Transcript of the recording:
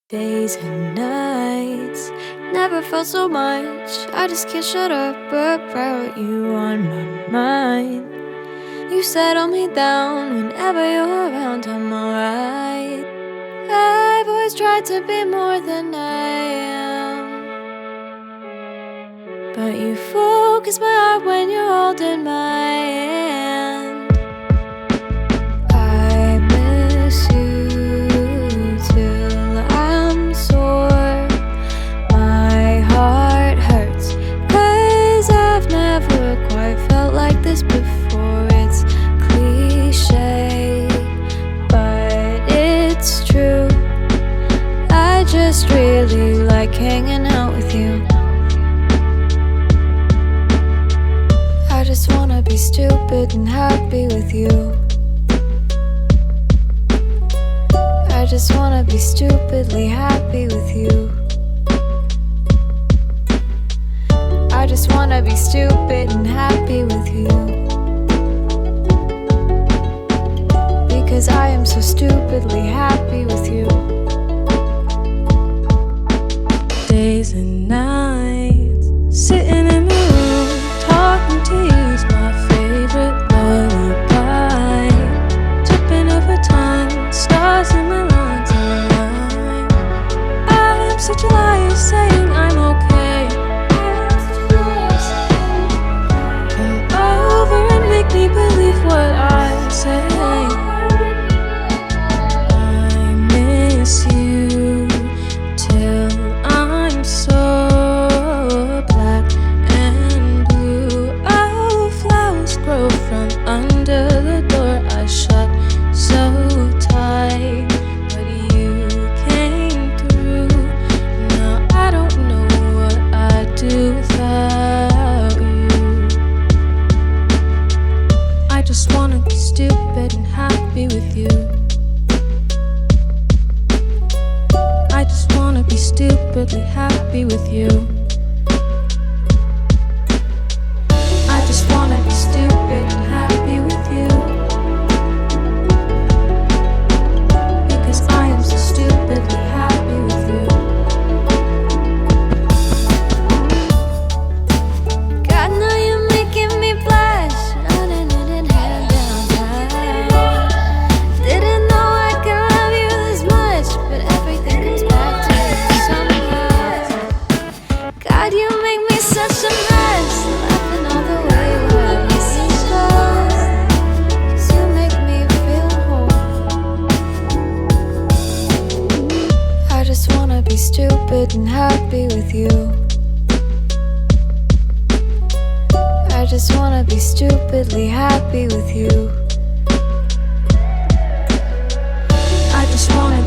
Days and nights, never felt so much. I just can't shut up about you on my mind. You settle me down whenever you're around, I'm alright. I've always tried to be more than I am, but you focus my heart when you're holding my hand. I miss you till I'm sore. My heart hurts, 'cause I've never quite felt like this before. It's cliche, but it's true. I just really like hanging out with you. I just wanna be stupid and happy with you. I just wanna be stupidly happy with you. I just wanna be stupid and happy with you, because I am so stupidly happy with you. Days and nights, sitting in my room, talking to you's my favorite lullaby. Tipping over tongue, stars in my lungs align. I'm such a liar saying I'm okay. Come over and make me believe what I say. I miss you till I'm so black and blue. Oh, flowers grow from under the door I shut so tight, but you came through. Now I don't know what I'd do without you. I just wanna be stupid and happy with you. I just wanna be stupidly happy with you. I just wanna be stupid and happy with you, because I am so stupidly happy with you. God, now you're making me blush. Nodding it in hand down high. Didn't know I could love you this much, but everything comes back to you somehow. God, you make me such a mess, laughing all the way while we see stars, 'cause you make me feel whole. I just wanna be stupid and happy with you. I just wanna be stupidly happy with you. I just wanna